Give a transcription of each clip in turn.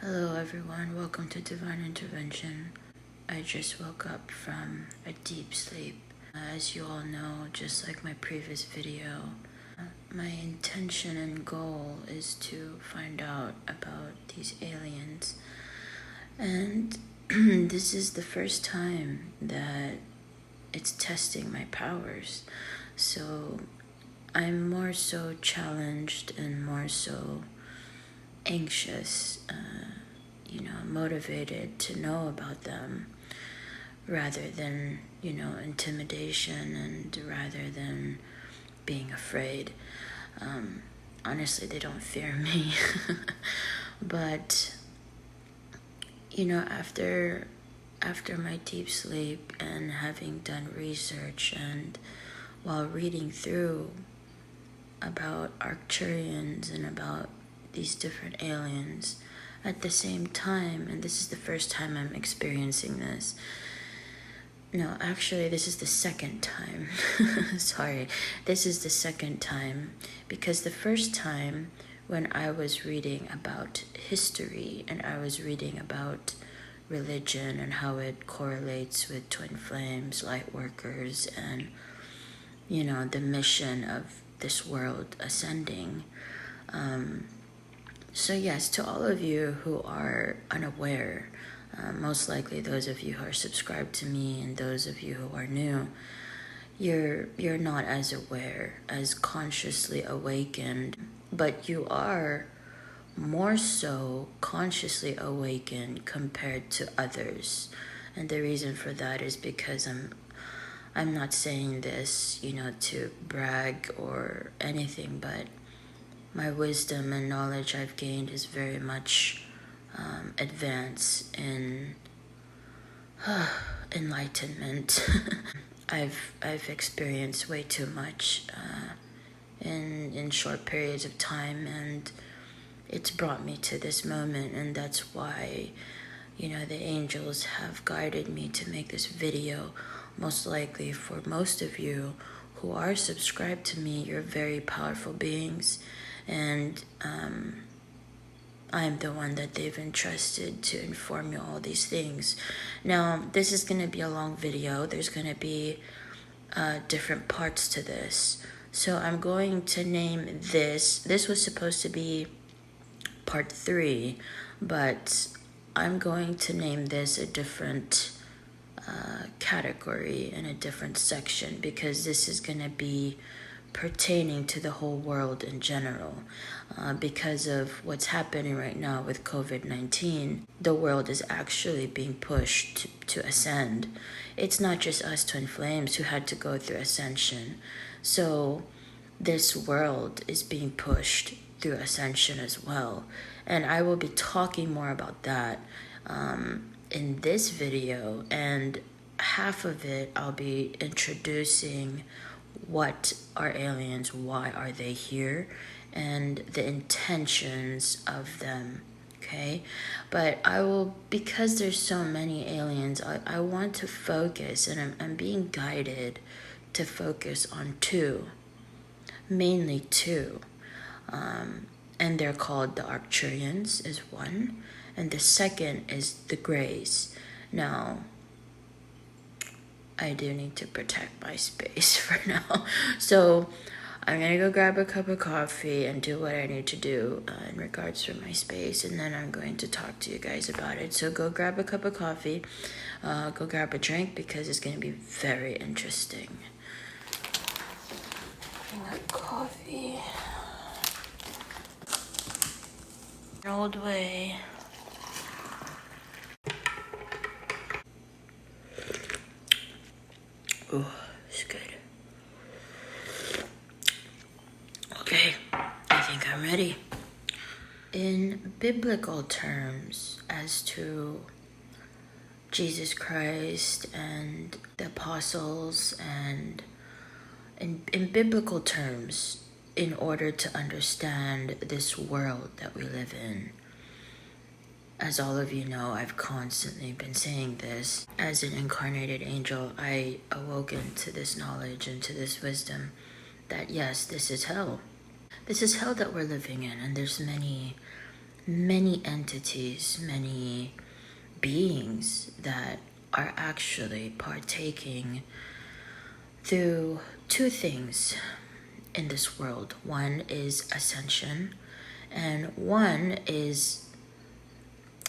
Hello everyone, welcome to Divine Intervention. I just woke up from a deep sleep. As you all know, just like my previous video, my intention and goal is to find out about these aliens. And this is the first time that it's testing my powers. So I'm more so challenged and more so anxious, motivated to know about them rather than, intimidation and rather than being afraid. Honestly, they don't fear me. But, after my deep sleep and having done research and while reading through about Arcturians and about these different aliens at the same time, and this is the first time I'm experiencing this. No, actually, this is the second time. Sorry, this is the second time, because the first time when I was reading about history and I was reading about religion and how it correlates with twin flames, light workers, and the mission of this world ascending. So yes, to all of you who are unaware, most likely those of you who are subscribed to me and those of you who are new, you're not as aware, as consciously awakened, but you are more so consciously awakened compared to others. And the reason for that is because I'm not saying this, to brag or anything, but my wisdom and knowledge I've gained is very much advanced in enlightenment. I've experienced way too much in short periods of time, and it's brought me to this moment, and that's why the angels have guided me to make this video. Most likely for most of you who are subscribed to me, you're very powerful beings, and I'm the one that they've entrusted to inform you all these things. Now, this is going to be a long video. There's going to be different parts to this. So I'm going to name this. This was supposed to be part 3, but I'm going to name this a different category in a different section, because this is going to be pertaining to the whole world in general. Because of what's happening right now with COVID-19, the world is actually being pushed to ascend. It's not just us twin flames who had to go through ascension. So this world is being pushed through ascension as well. And I will be talking more about that in this video, and half of it I'll be introducing what are aliens, why are they here, and the intentions of them. Okay, but I will, because there's so many aliens, I want to focus, and I'm being guided to focus on 2, mainly 2, and they're called the Arcturians is one, and the second is the Greys. Now, I do need to protect my space for now, so I'm gonna go grab a cup of coffee and do what I need to do in regards to my space, and then I'm going to talk to you guys about it. So go grab a cup of coffee, go grab a drink, because it's gonna be very interesting. Bring up coffee. An old way. Oh, it's good. Okay, I think I'm ready. In biblical terms, as to Jesus Christ and the apostles, and in biblical terms, in order to understand this world that we live in, as all of you know, I've constantly been saying this. As an incarnated angel, I awoken to this knowledge and to this wisdom that yes, this is hell. This is hell that we're living in, and there's many many entities, many beings that are actually partaking through two things in this world. One is ascension, and one is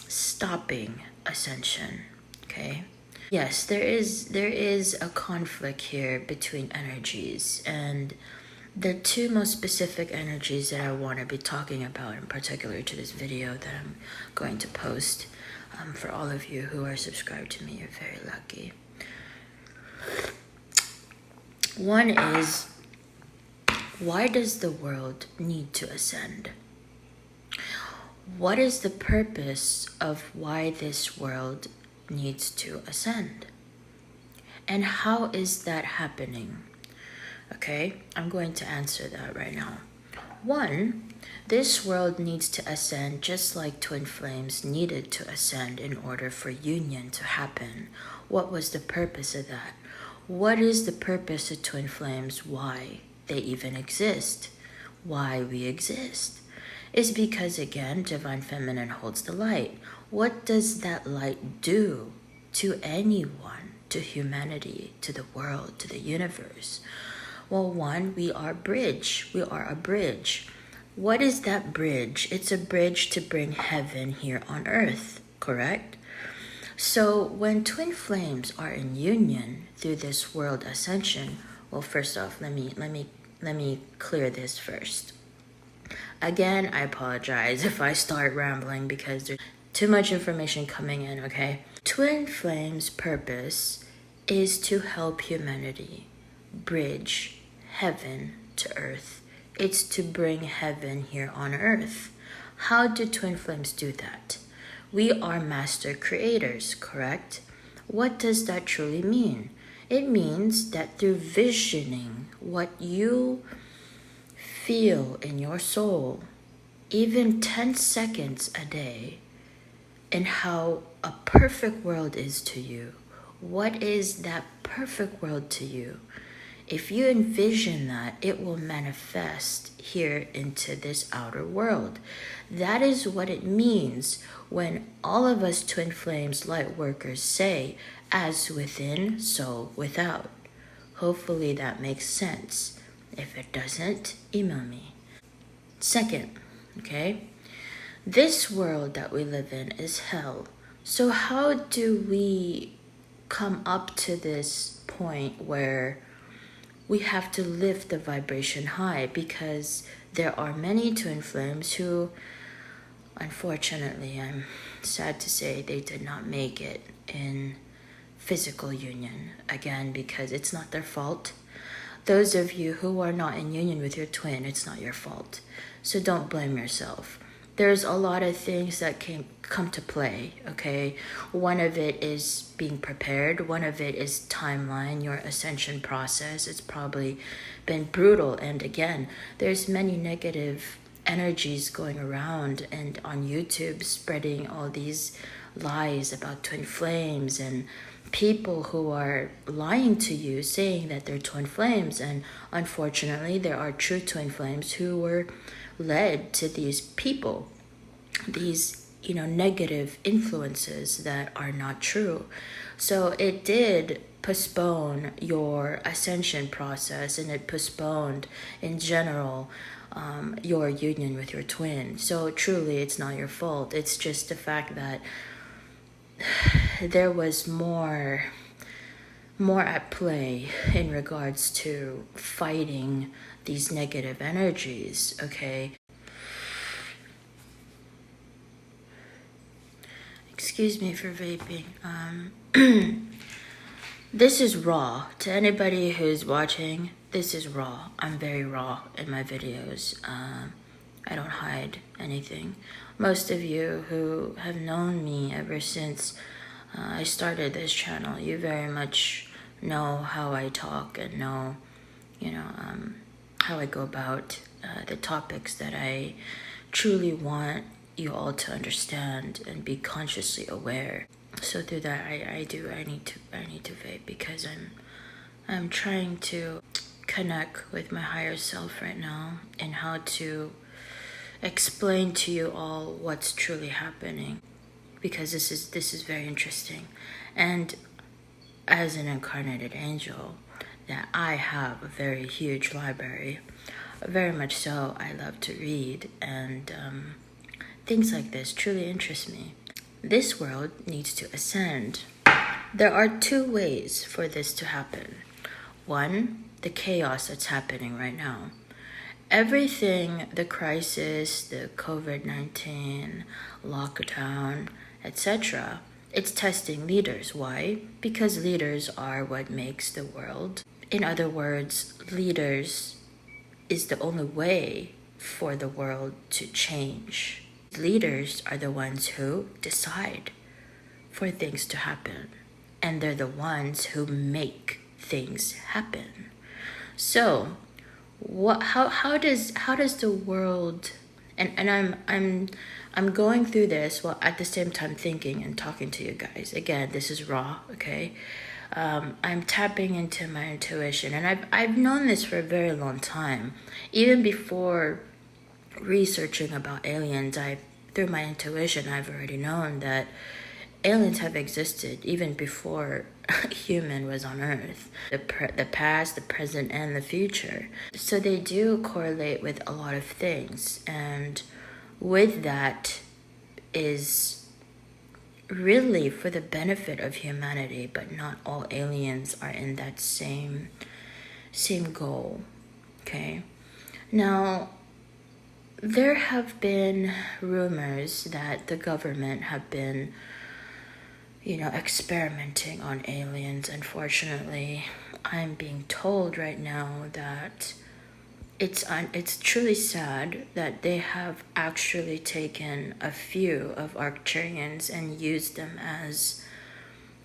stopping ascension. Okay? Yes, there is a conflict here between energies, and the two most specific energies that I want to be talking about in particular to this video that I'm going to post, for all of you who are subscribed to me, you're very lucky. One is, why does the world need to ascend? What is the purpose of why this world needs to ascend? And how is that happening? Okay, I'm going to answer that right now. One, this world needs to ascend just like twin flames needed to ascend in order for union to happen. What was the purpose of that? What is the purpose of twin flames? Why they even exist? Why we exist? Is because, again, Divine Feminine holds the light. What does that light do to anyone, to humanity, to the world, to the universe? Well, one, we are bridge. We are a bridge. What is that bridge? It's a bridge to bring heaven here on earth, correct? So when twin flames are in union through this world ascension, well, first off, let me clear this first. Again, I apologize if I start rambling because there's too much information coming in, okay? Twin flames' purpose is to help humanity bridge heaven to earth. It's to bring heaven here on earth. How do twin flames do that? We are master creators, correct? What does that truly mean? It means that through visioning what you feel in your soul, even 10 seconds a day, and how a perfect world is to you. What is that perfect world to you? If you envision that, it will manifest here into this outer world. That is what it means when all of us twin flames light workers say, as within, so without. Hopefully that makes sense. If it doesn't, email me. Second, okay, this world that we live in is hell. So how do we come up to this point where we have to lift the vibration high? Because there are many twin flames who, unfortunately, I'm sad to say, they did not make it in physical union. Again, because it's not their fault. Those of you who are not in union with your twin, it's not your fault. So don't blame yourself. There's a lot of things that can come to play, okay? One of it is being prepared. One of it is timeline, your ascension process. It's probably been brutal. And again, there's many negative energies going around and on YouTube spreading all these lies about twin flames and people who are lying to you saying that they're twin flames. And unfortunately, there are true twin flames who were led to these people, these negative influences that are not true. So it did postpone your ascension process, and it postponed in general your union with your twin. So truly, it's not your fault. It's just the fact that there was more at play in regards to fighting these negative energies, okay? Excuse me for vaping. This is raw. To anybody who's watching, this is raw. I'm very raw in my videos. I don't hide anything. Most of you who have known me ever since I started this channel, you very much know how I talk and know, how I go about the topics that I truly want you all to understand and be consciously aware. So through that, I need to vape because I'm trying to connect with my higher self right now and how to explain to you all what's truly happening, because this is very interesting. And as an incarnated angel, that I have a very huge library. Very much so, I love to read, and things like this truly interest me. This world needs to ascend. There are two ways for this to happen. One, the chaos that's happening right now. Everything, the crisis, the COVID-19, lockdown, etc., it's testing leaders. Why? Because leaders are what makes the world. In other words, leaders is the only way for the world to change. Leaders are the ones who decide for things to happen, and they're the ones who make things happen. So, how does the world, and I'm going through this while at the same time thinking and talking to you guys. Again, this is raw, okay? I'm tapping into my intuition, and I've known this for a very long time. Even before researching about aliens, through my intuition, I've already known that aliens have existed even before human was on Earth. The past, the present, and the future. So they do correlate with a lot of things, and with that is really for the benefit of humanity, but not all aliens are in that same goal. Okay? Now, there have been rumors that the government have been experimenting on aliens. Unfortunately, I'm being told right now that it's truly sad that they have actually taken a few of Arcturians and used them as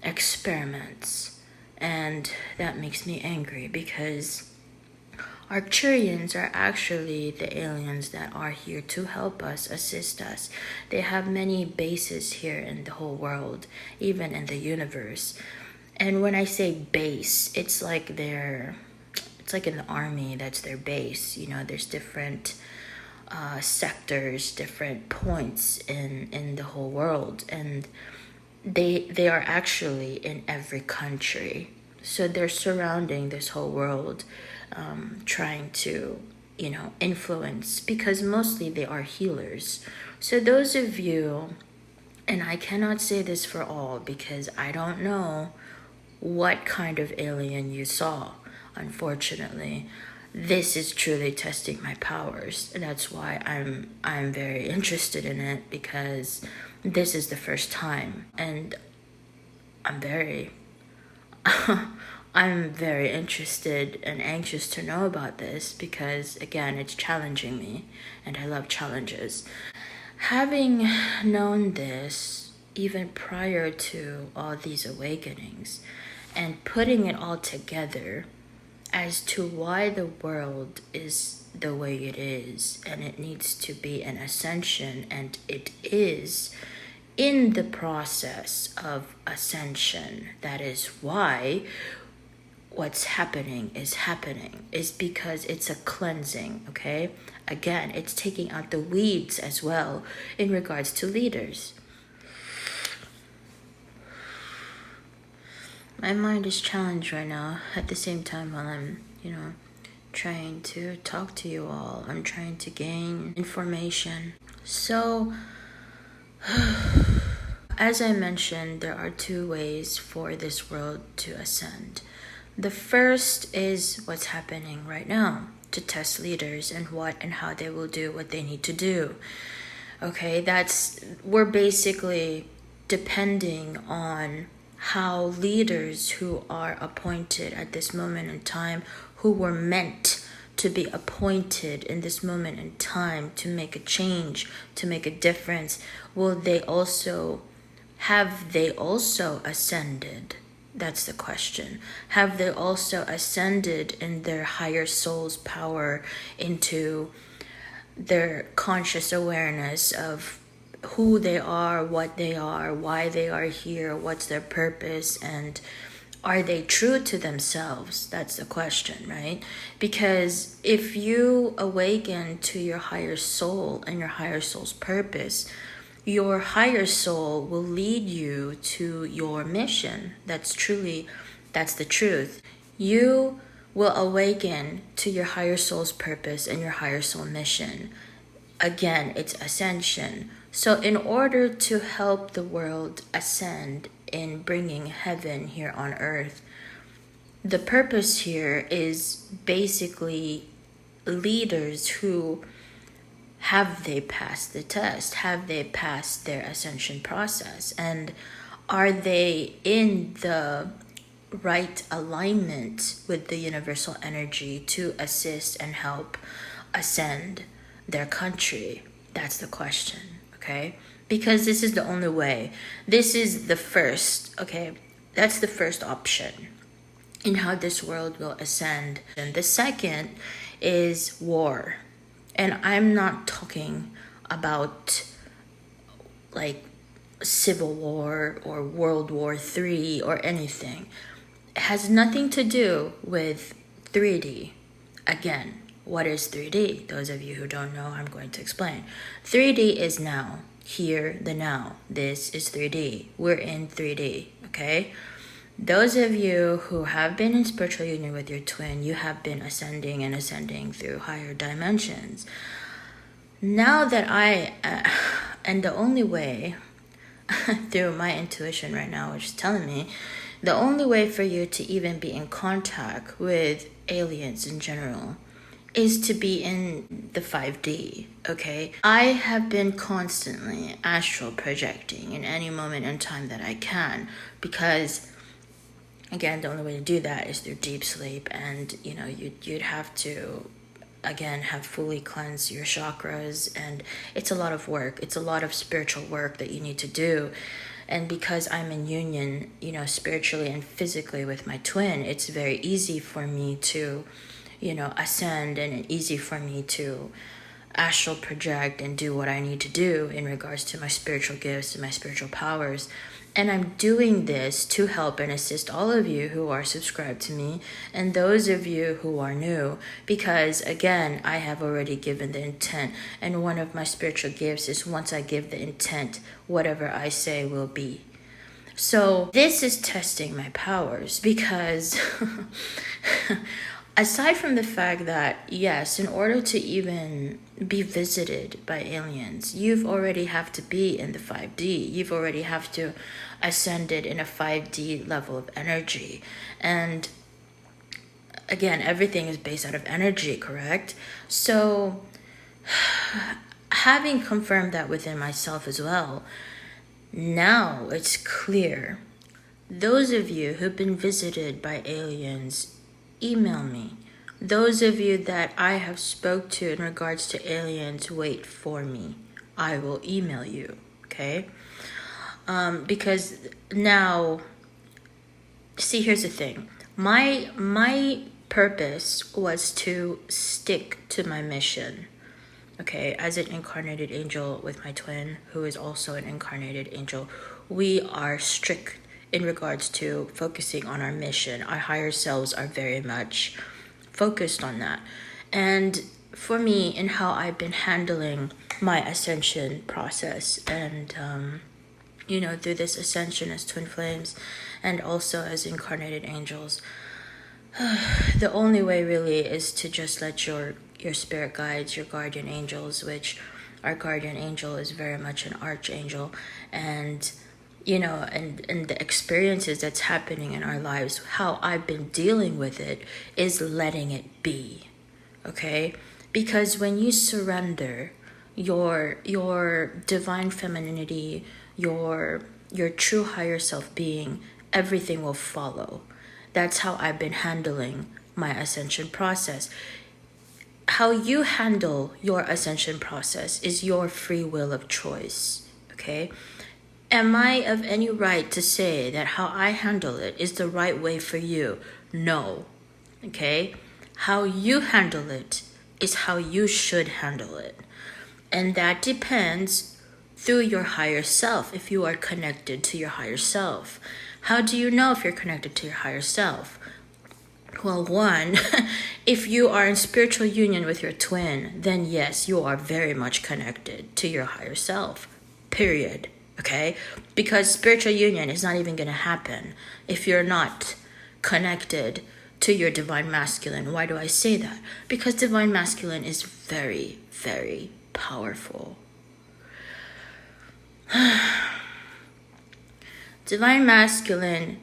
experiments. And that makes me angry, because Arcturians are actually the aliens that are here to help us, assist us. They have many bases here in the whole world, even in the universe. And when I say base, it's like in the army, that's their base. There's different sectors, different points in the whole world, and they are actually in every country. So they're surrounding this whole world, trying to influence, because mostly they are healers. So those of you, and I cannot say this for all because I don't know what kind of alien you saw. Unfortunately, this is truly testing my powers. That's why I'm very interested in it, because this is the first time, and I'm very I'm very interested and anxious to know about this, because again, it's challenging me, and I love challenges. Having known this even prior to all these awakenings, and putting it all together as to why the world is the way it is, and it needs to be an ascension, and it is in the process of ascension. That is why what's happening is because it's a cleansing, okay? Again, it's taking out the weeds as well in regards to leaders. My mind is challenged right now. At the same time, while I'm, trying to talk to you all, I'm trying to gain information. So, as I mentioned, there are two ways for this world to ascend. The first is what's happening right now, to test leaders and what and how they will do what they need to do. Okay, we're basically depending on how leaders who are appointed at this moment in time, who were meant to be appointed in this moment in time to make a change, to make a difference, have they also ascended? That's the question. Have they also ascended in their higher soul's power, into their conscious awareness of who they are, what they are, why they are here, what's their purpose, and are they true to themselves? That's the question, right? Because if you awaken to your higher soul and your higher soul's purpose, your higher soul will lead you to your mission. That's the truth. You will awaken to your higher soul's purpose and your higher soul mission. Again, it's ascension. So in order to help the world ascend in bringing heaven here on earth, the purpose here is basically leaders who have they passed the test? Have they passed their ascension process? And are they in the right alignment with the universal energy to assist and help ascend their country? That's the question, okay? Because this is the only way. This is the first, okay? That's the first option in how this world will ascend. And the second is war. And I'm not talking about like civil war or World War III or anything. It has nothing to do with 3D. Again, what is 3D? Those of you who don't know, I'm going to explain. 3D is now, here, the now. This is 3D. We're in 3D, okay? Those of you who have been in spiritual union with your twin, you have been ascending and ascending through higher dimensions. Now that and the only way, through my intuition right now, which is telling me, the only way for you to even be in contact with aliens in general is to be in the 5D, okay? I have been constantly astral projecting in any moment in time that I can, because again, the only way to do that is through deep sleep, and you'd have to again have fully cleansed your chakras, and it's a lot of work. It's a lot of spiritual work that you need to do. And because I'm in union, spiritually and physically with my twin, it's very easy for me to, ascend, and easy for me to astral project and do what I need to do in regards to my spiritual gifts and my spiritual powers. And I'm doing this to help and assist all of you who are subscribed to me and those of you who are new, because again, I have already given the intent, and one of my spiritual gifts is once I give the intent, whatever I say will be. So this is testing my powers, because aside from the fact that, yes, in order to even be visited by aliens, you've already have to be in the 5D. You've already have to ascended in a 5D level of energy. And again, everything is based out of energy, correct? So having confirmed that within myself as well, now it's clear. Those of you who've been visited by aliens, email me. Those of you that I have spoke to in regards to aliens, wait for me. I will email you, okay? Because now, see, here's the thing. My purpose was to stick to my mission, okay? As an incarnated angel with my twin, who is also an incarnated angel, we are strict in regards to focusing on our mission. Our higher selves are very much focused on that. And for me, in how I've been handling my ascension process, and through this ascension as twin flames and also as incarnated angels, the only way really is to just let your spirit guides, your guardian angels, which our guardian angel is very much an archangel, and and the experiences that's happening in our lives, how I've been dealing with it is letting it be, okay? Because when you surrender your divine femininity, your true higher self being, everything will follow. That's how I've been handling my ascension process. How you handle your ascension process is your free will of choice, okay? Am I of any right to say that how I handle it is the right way for you? No, okay? How you handle it is how you should handle it. And that depends through your higher self, if you are connected to your higher self. How do you know if you're connected to your higher self? Well, one, if you are in spiritual union with your twin, then yes, you are very much connected to your higher self, period. Okay? Because spiritual union is not even going to happen if you're not connected to your divine masculine. Why do I say that? Because divine masculine is very, very powerful. Divine masculine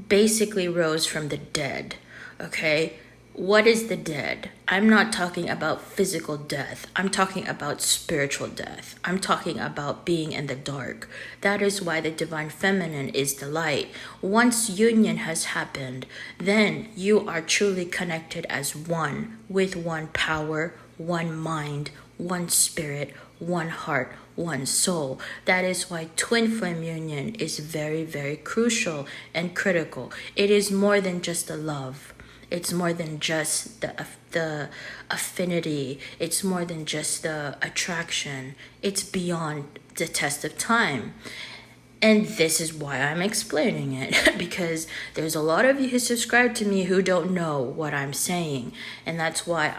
basically rose from the dead. Okay? What is the dead? I'm not talking about physical death. I'm talking about spiritual death. I'm talking about being in the dark. That is why the divine feminine is the light. Once union has happened, then you are truly connected as one, with one power, one mind, one spirit, one heart, one soul. That is why twin flame union is very, very crucial and critical. It is more than just a love. It's more than just the affinity. It's more than just the attraction. It's beyond the test of time. And this is why I'm explaining it, because there's a lot of you who subscribe to me who don't know what I'm saying. And that's why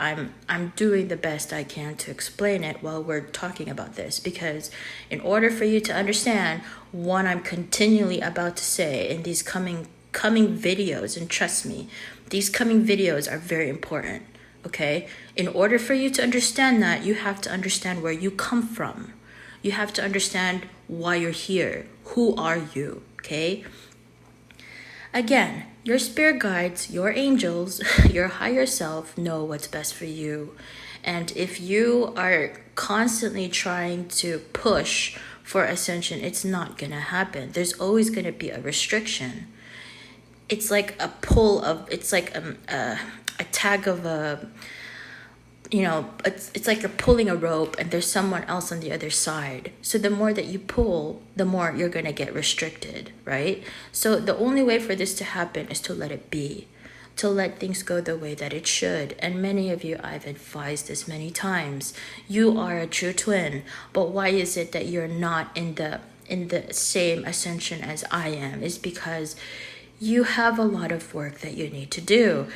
I'm doing the best I can to explain it while we're talking about this. Because in order for you to understand what I'm continually about to say in these coming videos, and trust me, these coming videos are very important, okay? In order for you to understand that, you have to understand where you come from. You have to understand why you're here. Who are you, okay? Again, your spirit guides, your angels, your higher self know what's best for you. And if you are constantly trying to push for ascension, it's not going to happen. There's always going to be a restriction. It's like a pull of, it's like a tag of a, it's like you're pulling a rope and there's someone else on the other side. So the more that you pull, the more you're going to get restricted, right? So the only way for this to happen is to let it be, to let things go the way that it should. And many of you, I've advised this many times, you are a true twin, but why is it that you're not in the same ascension as I am? Is because you have a lot of work that you need to do.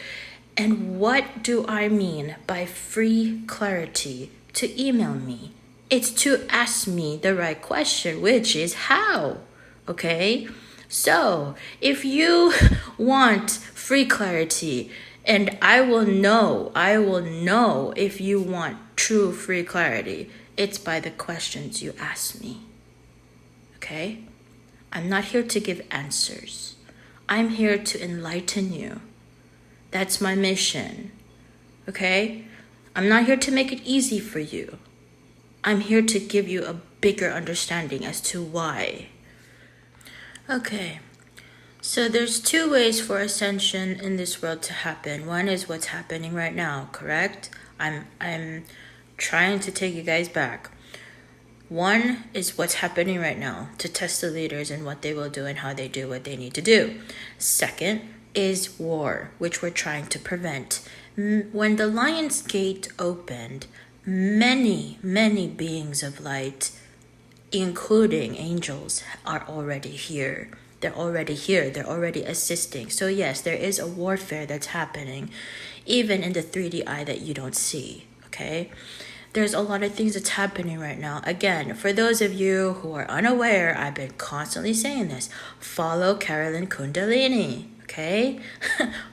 And what do I mean by free clarity? To email me. It's to ask me the right question, which is how, okay? So if you want free clarity, and I will know if you want true free clarity, it's by the questions you ask me, okay? I'm not here to give answers. I'm here to enlighten you. That's my mission, okay? I'm not here to make it easy for you. I'm here to give you a bigger understanding as to why. Okay, so there's two ways for ascension in this world to happen. One is what's happening right now, correct? I'm trying to take you guys back. One is what's happening right now, to test the leaders and what they will do and how they do what they need to do. Second is war, which we're trying to prevent. When the Lion's Gate opened, many, many beings of light, including angels, are already here. They're already here. They're already assisting. So yes, there is a warfare that's happening, even in the 3D eye that you don't see, okay? There's a lot of things that's happening right now. Again, for those of you who are unaware, I've been constantly saying this. Follow Carolyn Kundalini, okay?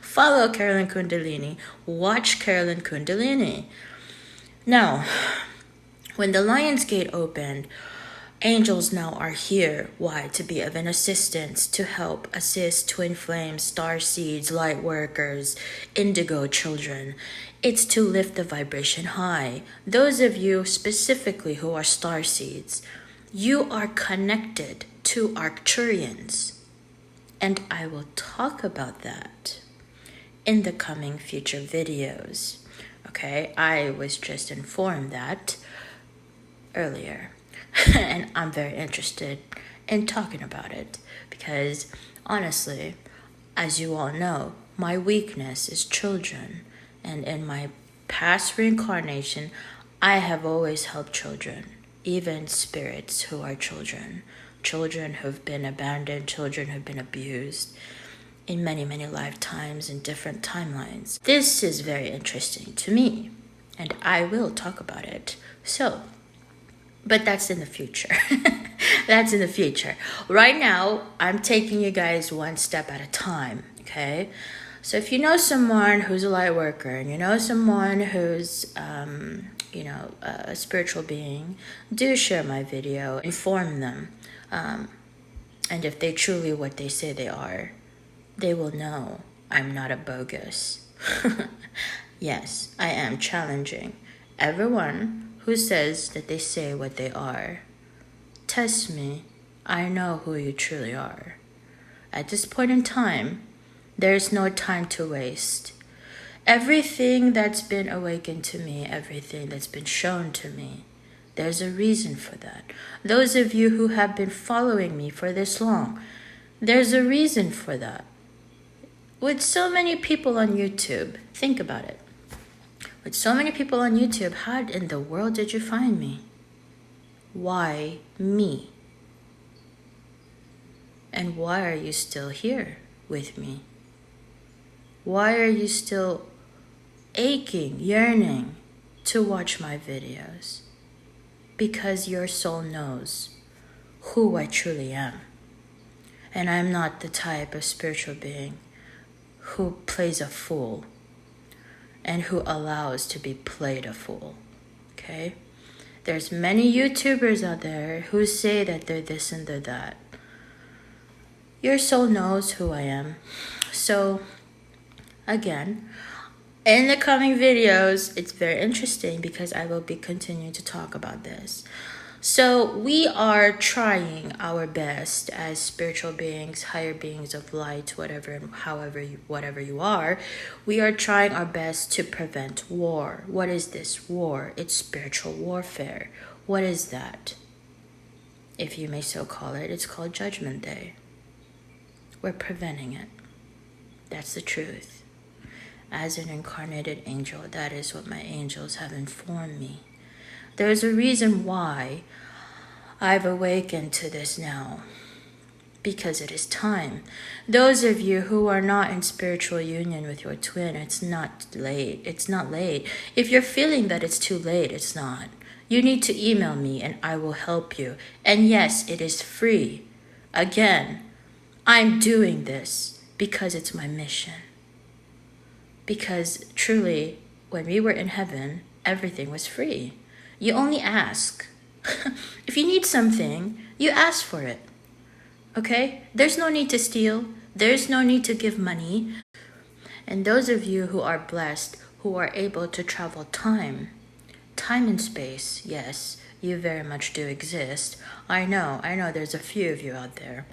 Follow Carolyn Kundalini. Watch Carolyn Kundalini. Now, when the Lion's Gate opened, angels now are here. Why? To be of an assistance, to help assist twin flames, star seeds, light workers, indigo children. It's to lift the vibration high. Those of you specifically who are star seeds, you are connected to Arcturians. And I will talk about that in the coming future videos. Okay, I was just informed that earlier. And I'm very interested in talking about it because honestly, as you all know, my weakness is children. And in my past reincarnation, I have always helped children, even spirits who are children. children who've been abandoned, children who've been abused in many, many lifetimes in different timelines. This is very interesting to me, and I will talk about it. So, but that's in the future. That's in the future. Right now, I'm taking you guys one step at a time, okay? So if you know someone who's a light worker and you know someone who's, a spiritual being, do share my video, inform them. And if they truly what they say they are, they will know I'm not a bogus. Yes, I am challenging everyone who says that they say what they are. Test me. I know who you truly are. At this point in time, there's no time to waste. Everything that's been awakened to me, everything that's been shown to me, there's a reason for that. Those of you who have been following me for this long, there's a reason for that. With so many people on YouTube, think about it. With so many people on YouTube, how in the world did you find me? Why me? And why are you still here with me? Why are you still aching, yearning to watch my videos? Because your soul knows who I truly am. And I'm not the type of spiritual being who plays a fool and who allows to be played a fool, okay? There's many YouTubers out there who say that they're this and they're that. Your soul knows who I am. So, again, in the coming videos, it's very interesting because I will be continuing to talk about this. So we are trying our best as spiritual beings, higher beings of light, whatever you are. We are trying our best to prevent war. What is this war? It's spiritual warfare. What is that? If you may so call it, it's called Judgment Day. We're preventing it. That's the truth. As an incarnated angel, that is what my angels have informed me. There's a reason why I've awakened to this now. Because it is time. Those of you who are not in spiritual union with your twin, it's not late. It's not late. If you're feeling that it's too late, it's not. You need to email me and I will help you. And yes, it is free. Again, I'm doing this because it's my mission. Because truly, when we were in heaven, everything was free. You only ask. If you need something, you ask for it. Okay? There's no need to steal. There's no need to give money. And those of you who are blessed, who are able to travel time and space, yes, you very much do exist. I know there's a few of you out there.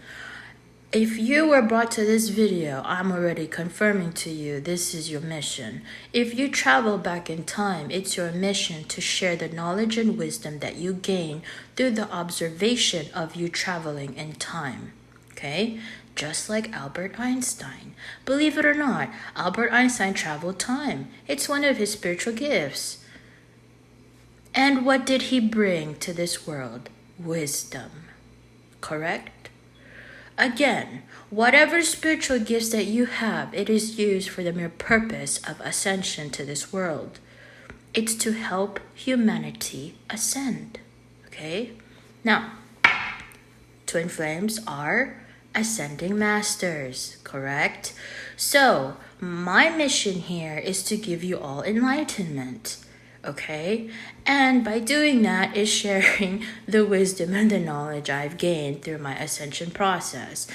If you were brought to this video, I'm already confirming to you this is your mission. If you travel back in time, it's your mission to share the knowledge and wisdom that you gain through the observation of you traveling in time. Okay? Just like Albert Einstein. Believe it or not, Albert Einstein traveled time. It's one of his spiritual gifts. And what did he bring to this world? Wisdom. Correct? Again, whatever spiritual gifts that you have, it is used for the mere purpose of ascension to this world. It's to help humanity ascend. Okay? Now, twin flames are ascending masters, correct? So, my mission here is to give you all enlightenment. Okay? And by doing that is sharing the wisdom and the knowledge I've gained through my ascension process.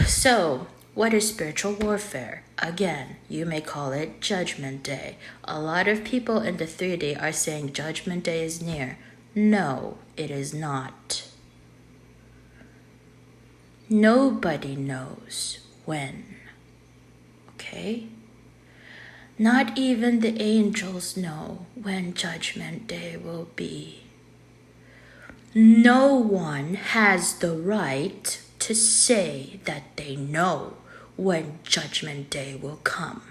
So, what is spiritual warfare? Again, you may call it Judgment Day. A lot of people in the 3D are saying Judgment Day is near. No, it is not. Nobody knows when. Okay? Not even the angels know when Judgment Day will be. No one has the right to say that they know when Judgment Day will come.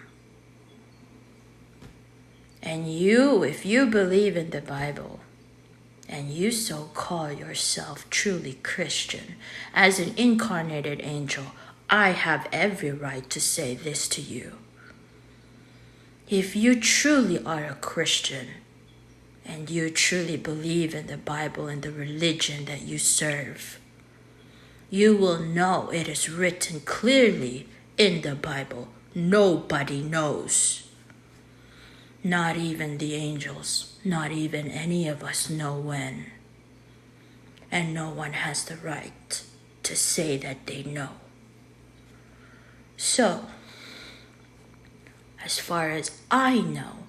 And you, if you believe in the Bible, and you so call yourself truly Christian, as an incarnated angel, I have every right to say this to you. If you truly are a Christian, and you truly believe in the Bible and the religion that you serve, you will know it is written clearly in the Bible. Nobody knows. Not even the angels, not even any of us know when. And no one has the right to say that they know. So, as far as I know,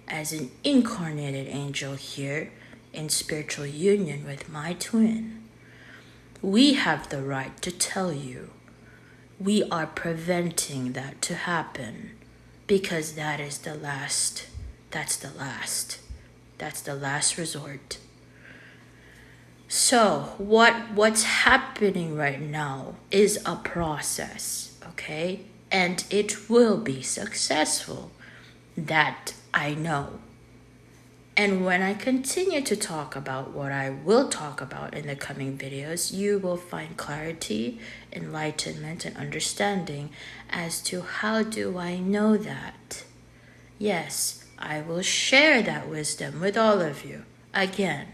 as an incarnated angel here in spiritual union with my twin, we have the right to tell you we are preventing that to happen, because that's the last resort. So what's happening right now is a process, okay? And it will be successful. That I know. And when I continue to talk about what I will talk about in the coming videos, you will find clarity, enlightenment, and understanding as to how do I know that. Yes, I will share that wisdom with all of you. Again,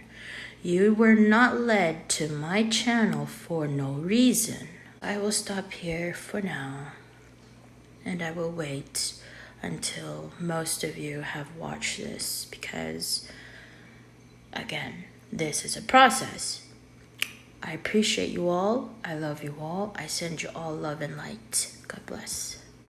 you were not led to my channel for no reason. I will stop here for now, and I will wait until most of you have watched this, because again, this is a process. I appreciate you all. I love you all. I send you all love and light. God bless.